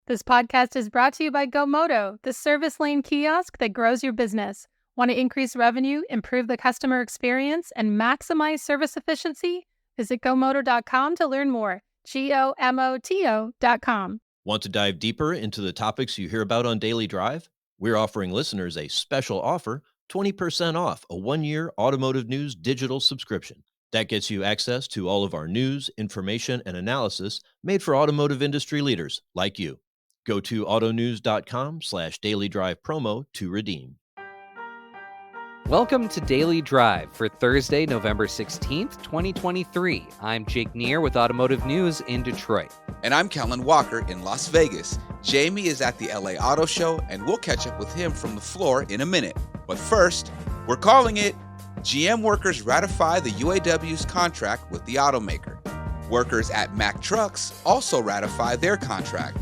This podcast is brought to you by GoMoto, the service lane kiosk that grows your business. Want to increase revenue, improve the customer experience, and maximize service efficiency? Visit GoMoto.com to learn more. GoMoto.com. Want to dive deeper into the topics you hear about on Daily Drive? We're offering listeners a special offer, 20% off a 1-year Automotive News digital subscription. That gets you access to all of our news, information, and analysis made for automotive industry leaders like you. Go to autonews.com/Daily Drive promo to redeem. Welcome to Daily Drive for Thursday, November 16th, 2023. I'm Jake Neer with Automotive News in Detroit. And I'm Kellen Walker in Las Vegas. Jamie is at the LA Auto Show, and we'll catch up with him from the floor in a minute. But first, we're calling it GM workers ratify the UAW's contract with the automaker. Workers at Mack Trucks also ratify their contract.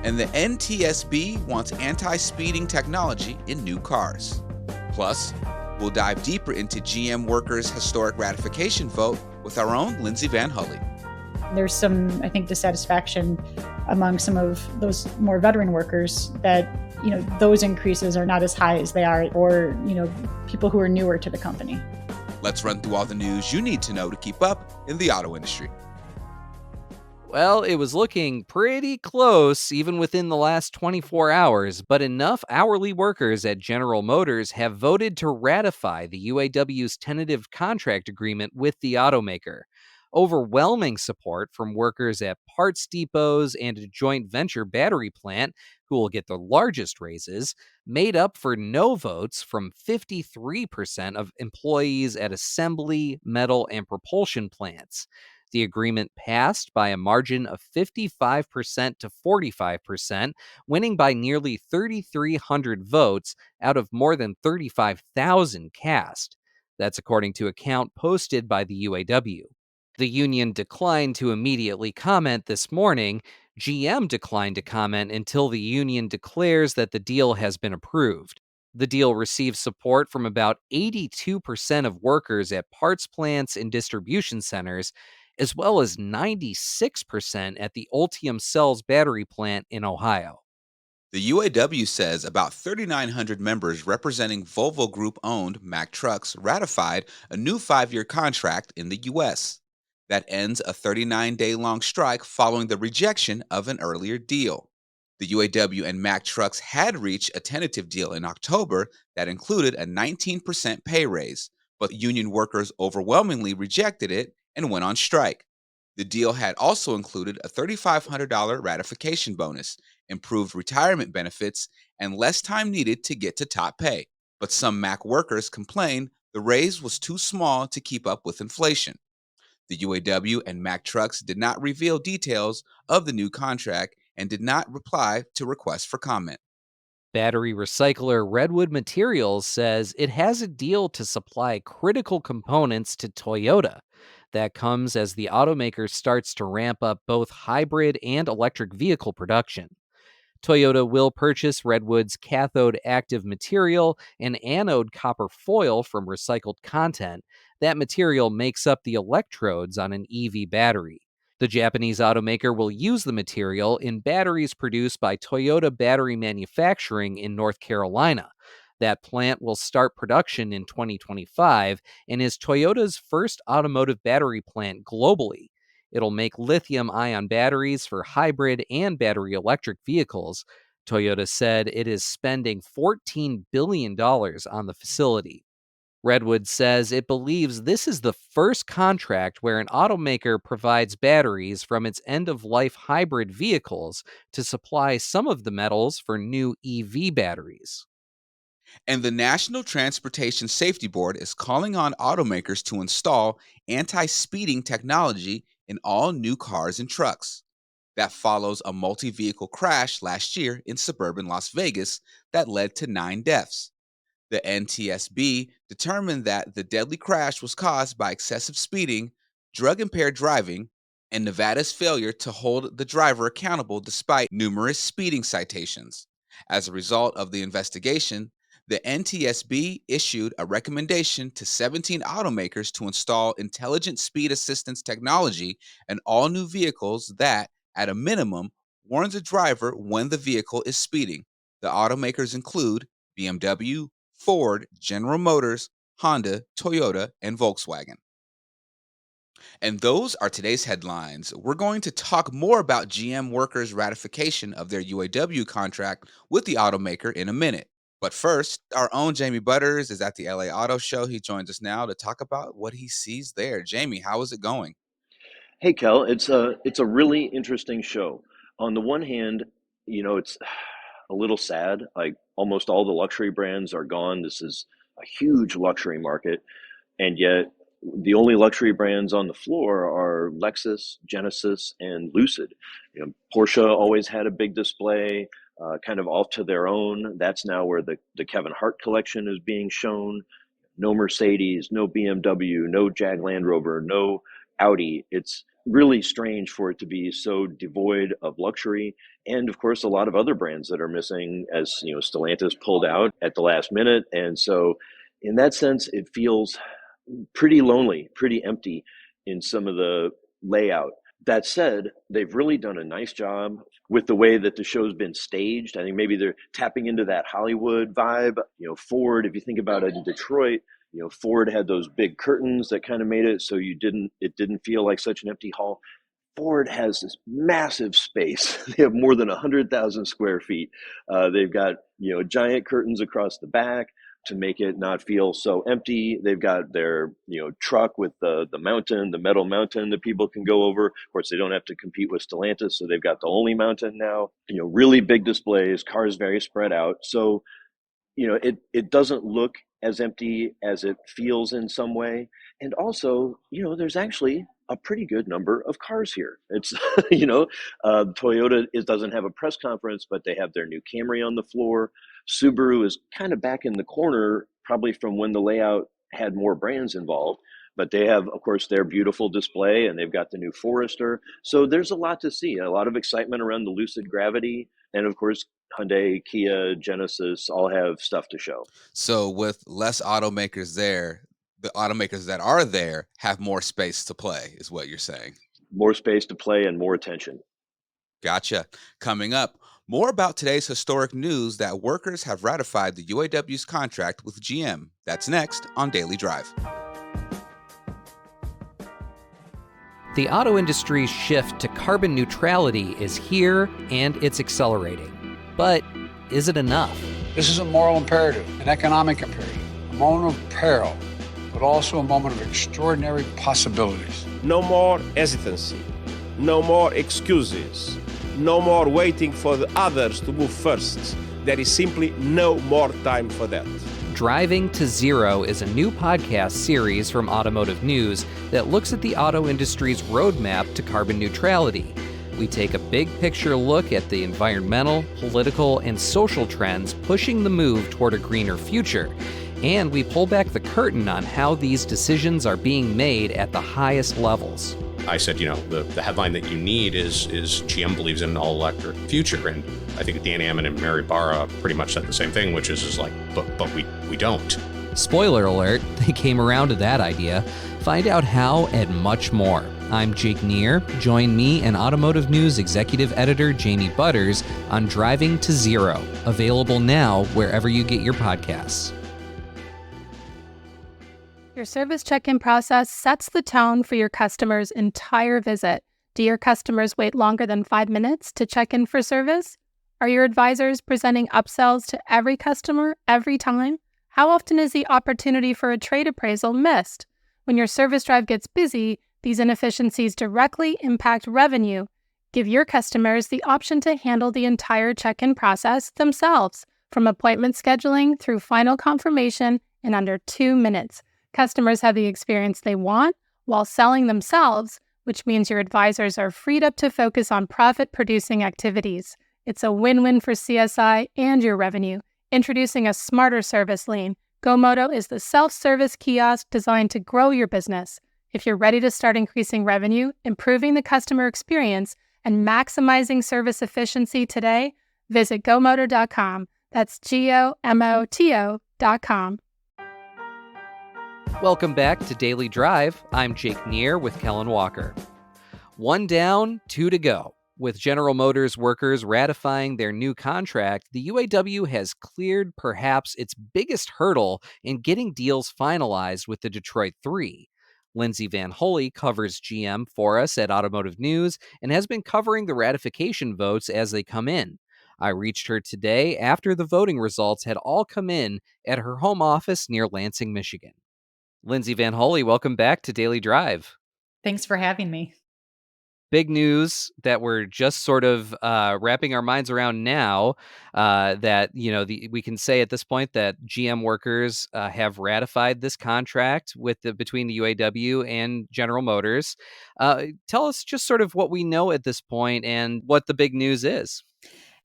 And the NTSB wants anti-speeding technology in new cars. Plus, we'll dive deeper into GM workers' historic ratification vote with our own Lindsay Van Hully. There's some, I think, dissatisfaction among some of those more veteran workers that, those increases are not as high as they are for, people who are newer to the company. Let's run through all the news you need to know to keep up in the auto industry. Well, it was looking pretty close even within the last 24 hours, but enough hourly workers at General Motors have voted to ratify the UAW's tentative contract agreement with the automaker. Overwhelming support from workers at parts depots and a joint venture battery plant, who will get the largest raises, made up for no votes from 53% of employees at assembly, metal, and propulsion plants. The agreement passed by a margin of 55% to 45%, winning by nearly 3,300 votes out of more than 35,000 cast. That's according to a count posted by the UAW. The union declined to immediately comment this morning. GM declined to comment until the union declares that the deal has been approved. The deal receives support from about 82% of workers at parts plants and distribution centers, as well as 96% at the Ultium Cells battery plant in Ohio. The UAW says about 3,900 members representing Volvo Group-owned Mack Trucks ratified a new 5-year contract in the U.S. that ends a 39-day-long strike following the rejection of an earlier deal. The UAW and Mack Trucks had reached a tentative deal in October that included a 19% pay raise, but union workers overwhelmingly rejected it and went on strike. The deal had also included a $3,500 ratification bonus, improved retirement benefits, and less time needed to get to top pay. But some Mack workers complained the raise was too small to keep up with inflation. The UAW and Mack Trucks did not reveal details of the new contract and did not reply to requests for comment. Battery recycler Redwood Materials says it has a deal to supply critical components to Toyota. That comes as the automaker starts to ramp up both hybrid and electric vehicle production. Toyota will purchase Redwood's cathode active material and anode copper foil from recycled content. That material makes up the electrodes on an EV battery. The Japanese automaker will use the material in batteries produced by Toyota Battery Manufacturing in North Carolina. That plant will start production in 2025 and is Toyota's first automotive battery plant globally. It'll make lithium-ion batteries for hybrid and battery electric vehicles. Toyota said it is spending $14 billion on the facility. Redwood says it believes this is the first contract where an automaker provides batteries from its end-of-life hybrid vehicles to supply some of the metals for new EV batteries. And the National Transportation Safety Board is calling on automakers to install anti-speeding technology in all new cars and trucks. That follows a multi-vehicle crash last year in suburban Las Vegas that led to 9 deaths. The NTSB determined that the deadly crash was caused by excessive speeding, drug-impaired driving, and Nevada's failure to hold the driver accountable despite numerous speeding citations. As a result of the investigation, the NTSB issued a recommendation to 17 automakers to install intelligent speed assistance technology in all new vehicles that, at a minimum, warns a driver when the vehicle is speeding. The automakers include BMW, Ford, General Motors, Honda, Toyota, and Volkswagen. And those are today's headlines. We're going to talk more about GM workers' ratification of their UAW contract with the automaker in a minute. But first, our own Jamie Butters is at the LA Auto Show. He joins us now to talk about what he sees there. Jamie, how is it going? Hey, Kel, it's a really interesting show. On the one hand, it's a little sad. Like almost all the luxury brands are gone. This is a huge luxury market, and yet the only luxury brands on the floor are Lexus, Genesis, and Lucid. Porsche always had a big display, kind of off to their own. That's now where the Kevin Hart collection is being shown. No Mercedes, no BMW, no Jag Land Rover, no Audi. It's really strange for it to be so devoid of luxury. And of course, a lot of other brands that are missing, as Stellantis pulled out at the last minute. And so, in that sense, it feels pretty lonely, pretty empty in some of the layout. That said, they've really done a nice job with the way that the show's been staged. I think maybe they're tapping into that Hollywood vibe. Ford, if you think about it in Detroit, Ford had those big curtains that kind of made it so it didn't feel like such an empty hall. Ford has this massive space. They have more than 100,000 square feet. They've got giant curtains across the back to make it not feel so empty. They've got their truck with the mountain, the metal mountain that people can go over. Of course, they don't have to compete with Stellantis, so they've got the only mountain now. Really big displays, cars very spread out. So it doesn't look as empty as it feels in some way. And also, there's actually a pretty good number of cars here. It's, Toyota doesn't have a press conference, but they have their new Camry on the floor. Subaru is kind of back in the corner, probably from when the layout had more brands involved. But they have, of course, their beautiful display, and they've got the new Forester. So there's a lot to see, a lot of excitement around the Lucid Gravity. And of course, Hyundai, Kia, Genesis all have stuff to show. So with less automakers there, the automakers that are there have more space to play, is what you're saying. More space to play and more attention. Gotcha. Coming up, more about today's historic news that workers have ratified the UAW's contract with GM. That's next on Daily Drive. The auto industry's shift to carbon neutrality is here and it's accelerating. But is it enough? This is a moral imperative, an economic imperative, a moment of peril, but also a moment of extraordinary possibilities. No more hesitancy, no more excuses, no more waiting for the others to move first. There is simply no more time for that. Driving to Zero is a new podcast series from Automotive News that looks at the auto industry's roadmap to carbon neutrality. We take a big picture look at the environmental, political, and social trends pushing the move toward a greener future. And we pull back the curtain on how these decisions are being made at the highest levels. I said, the headline that you need is GM believes in an all-electric future. And I think Dan Ammon and Mary Barra pretty much said the same thing, which is like, but we don't. Spoiler alert, they came around to that idea. Find out how and much more. I'm Jake Neer. Join me and Automotive News Executive Editor Jamie Butters on Driving to Zero, available now wherever you get your podcasts. Your service check-in process sets the tone for your customer's entire visit. Do your customers wait longer than 5 minutes to check in for service? Are your advisors presenting upsells to every customer every time? How often is the opportunity for a trade appraisal missed? When your service drive gets busy, these inefficiencies directly impact revenue. Give your customers the option to handle the entire check-in process themselves, from appointment scheduling through final confirmation in under 2 minutes. Customers have the experience they want while selling themselves, which means your advisors are freed up to focus on profit-producing activities. It's a win-win for CSI and your revenue. Introducing a smarter service lane, GoMoto is the self-service kiosk designed to grow your business. If you're ready to start increasing revenue, improving the customer experience, and maximizing service efficiency today, visit GoMoto.com. That's GOMOTO.com. Welcome back to Daily Drive. I'm Jake Neer with Kellen Walker. 1 down, 2 to go. With General Motors workers ratifying their new contract, the UAW has cleared perhaps its biggest hurdle in getting deals finalized with the Detroit Three. Lindsay Van Holy covers GM for us at Automotive News and has been covering the ratification votes as they come in. I reached her today after the voting results had all come in at her home office near Lansing, Michigan. Lindsay Van Holy, welcome back to Daily Drive. Thanks for having me. Big news that we're just sort of wrapping our minds around now. That we can say at this point that GM workers have ratified this contract between the UAW and General Motors. Tell us just sort of what we know at this point and what the big news is.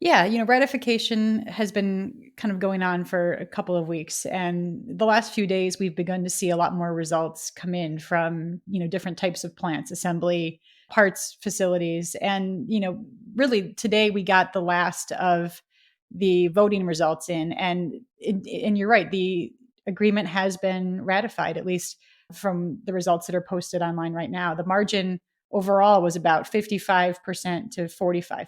Yeah, ratification has been kind of going on for a couple of weeks. And the last few days, we've begun to see a lot more results come in from, different types of plants, assembly, parts, facilities. And, really today we got the last of the voting results in. And you're right, the agreement has been ratified, at least from the results that are posted online right now. The margin overall was about 55% to 45%.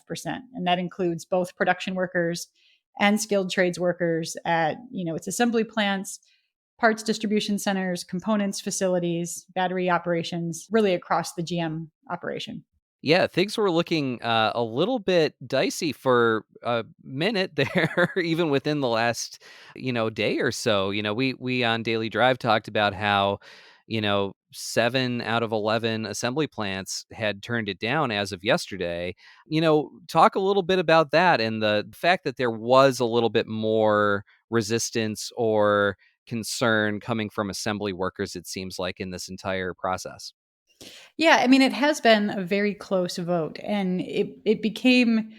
And that includes both production workers and skilled trades workers at, its assembly plants, parts distribution centers, components facilities, battery operations, really across the GM operation. Yeah, things were looking a little bit dicey for a minute there, even within the last, day or so. We on Daily Drive talked about how, 7 out of 11 assembly plants had turned it down as of yesterday. Talk a little bit about that and the fact that there was a little bit more resistance or concern coming from assembly workers, it seems like, in this entire process. Yeah, I mean, it has been a very close vote, and it became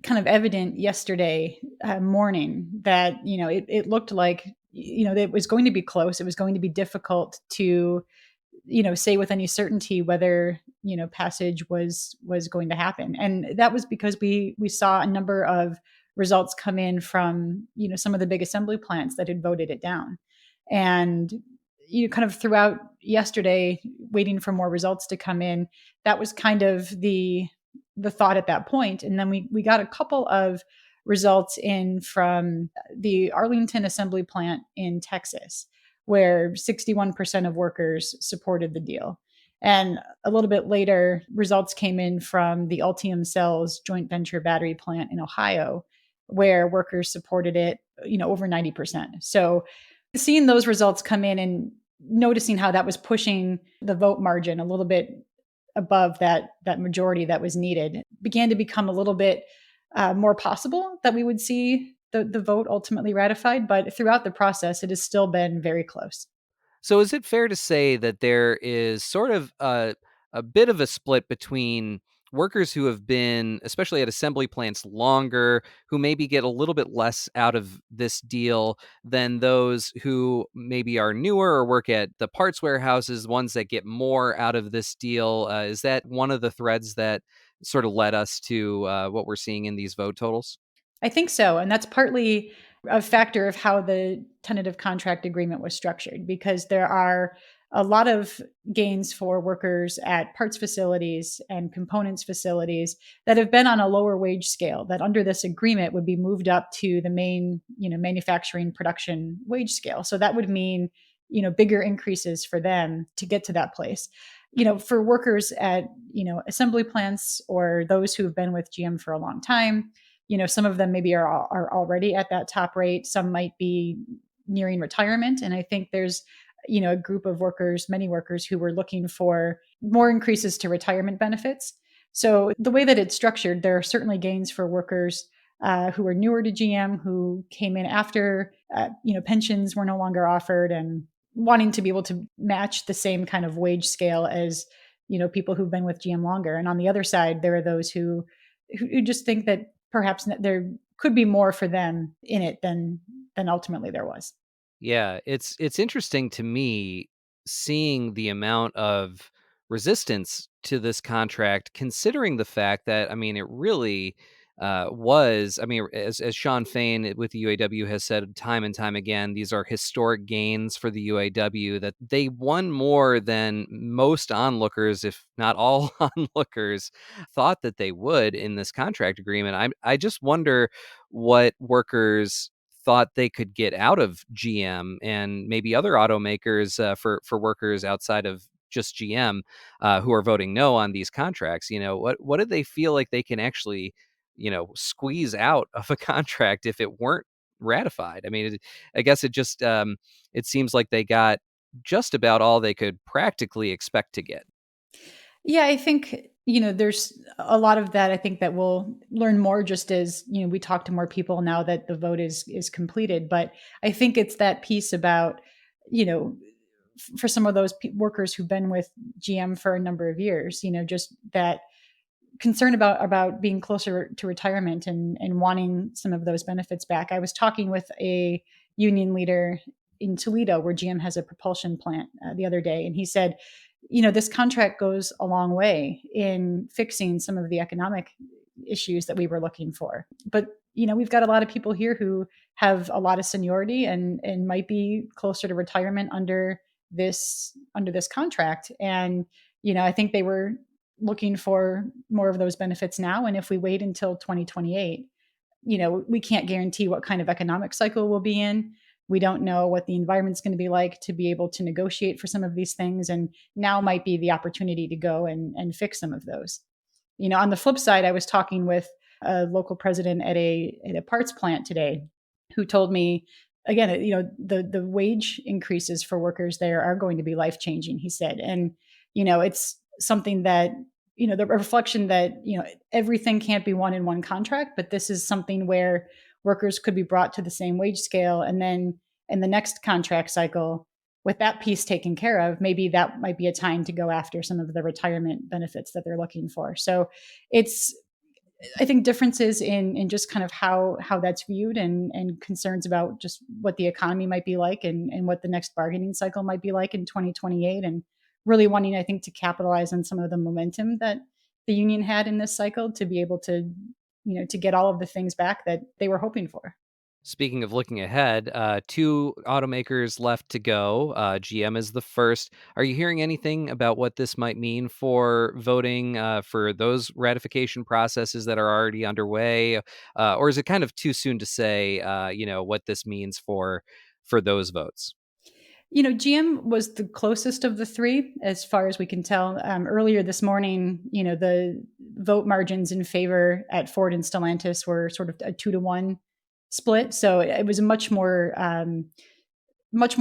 kind of evident yesterday morning that it looked like it was going to be close. It was going to be difficult to say with any certainty whether passage was going to happen, and that was because we saw a number of results come in from some of the big assembly plants that had voted it down, and kind of throughout yesterday, waiting for more results to come in. That was kind of the thought at that point, and then we got a couple of results in from the Arlington assembly plant in Texas, where 61% of workers supported the deal. And a little bit later, results came in from the Ultium Cells joint venture battery plant in Ohio, where workers supported it, over 90%. So seeing those results come in and noticing how that was pushing the vote margin a little bit above that majority that was needed began to become a little bit more possible that we would see the vote ultimately ratified. But throughout the process, it has still been very close. So is it fair to say that there is sort of a bit of a split between workers who have been, especially at assembly plants, longer, who maybe get a little bit less out of this deal than those who maybe are newer or work at the parts warehouses, ones that get more out of this deal? Is that one of the threads that sort of led us to what we're seeing in these vote totals? I think so. And that's partly a factor of how the tentative contract agreement was structured, because there are a lot of gains for workers at parts facilities and components facilities that have been on a lower wage scale that under this agreement would be moved up to the main, manufacturing production wage scale. So that would mean, bigger increases for them to get to that place. For workers at, assembly plants or those who have been with GM for a long time, some of them maybe are already at that top rate. Some might be nearing retirement. And I think there's, a group of workers, many workers who were looking for more increases to retirement benefits. So the way that it's structured, there are certainly gains for workers who are newer to GM, who came in after, pensions were no longer offered and wanting to be able to match the same kind of wage scale as, people who've been with GM longer. And on the other side, there are those who just think that perhaps there could be more for them in it than ultimately there was. Yeah, it's interesting to me seeing the amount of resistance to this contract, considering the fact that, I mean, it really as Sean Fain with the UAW has said time and time again, these are historic gains for the UAW, that they won more than most onlookers, if not all onlookers, thought that they would in this contract agreement. I just wonder what workers thought they could get out of GM and maybe other automakers for workers outside of just GM who are voting no on these contracts. What do they feel like they can actually squeeze out of a contract if it weren't ratified? I mean, I guess it just it seems like they got just about all they could practically expect to get. Yeah, I think, there's a lot of that. I think that we'll learn more just as, we talk to more people now that the vote is completed. But I think it's that piece about, for some of those workers who've been with GM for a number of years, just that concern about being closer to retirement and wanting some of those benefits back. I was talking with a union leader in Toledo, where GM has a propulsion plant, the other day, and he said, this contract goes a long way in fixing some of the economic issues that we were looking for. But we've got a lot of people here who have a lot of seniority and might be closer to retirement under this contract. And I think they were looking for more of those benefits now. And if we wait until 2028, we can't guarantee what kind of economic cycle we'll be in. We don't know what the environment's going to be like to be able to negotiate for some of these things. And now might be the opportunity to go and fix some of those. On the flip side, I was talking with a local president at a parts plant today who told me, again, the wage increases for workers there are going to be life-changing, he said. And, it's something that, the reflection that, everything can't be won in one contract, but this is something where workers could be brought to the same wage scale. And then in the next contract cycle, with that piece taken care of, maybe that might be a time to go after some of the retirement benefits that they're looking for. So it's, I think, differences in just kind of how that's viewed and concerns about just what the economy might be like and what the next bargaining cycle might be like in 2028, and really wanting, I think, to capitalize on some of the momentum that the union had in this cycle to be able to, to get all of the things back that they were hoping for. Speaking of looking ahead, 2 automakers left to go. GM is the first. Are you hearing anything about what this might mean for voting for those ratification processes that are already underway? Or is it kind of too soon to say, what this means for those votes? GM was the closest of the 3, as far as we can tell. Earlier this morning, the vote margins in favor at Ford and Stellantis were sort of a 2-to-1 split. So it was a much more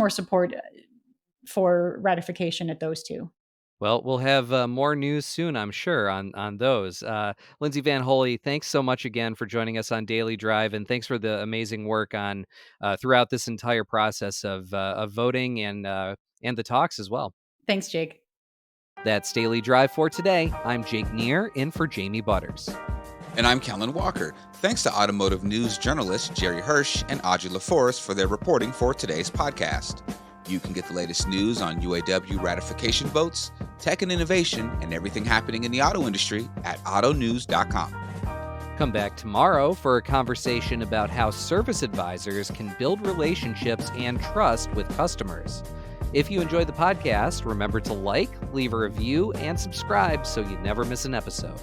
support for ratification at those 2. Well, we'll have more news soon, I'm sure, on those. Lindsay Van Holy, thanks so much again for joining us on Daily Drive, and thanks for the amazing work on throughout this entire process of voting and the talks as well. Thanks, Jake. That's Daily Drive for today. I'm Jake Neer, in for Jamie Butters. And I'm Kellen Walker. Thanks to automotive news journalists Jerry Hirsch and Audrey LaForest for their reporting for today's podcast. You can get the latest news on UAW ratification votes, tech and innovation, and everything happening in the auto industry at autonews.com. Come back tomorrow for a conversation about how service advisors can build relationships and trust with customers. If you enjoyed the podcast, remember to like, leave a review, and subscribe so you never miss an episode.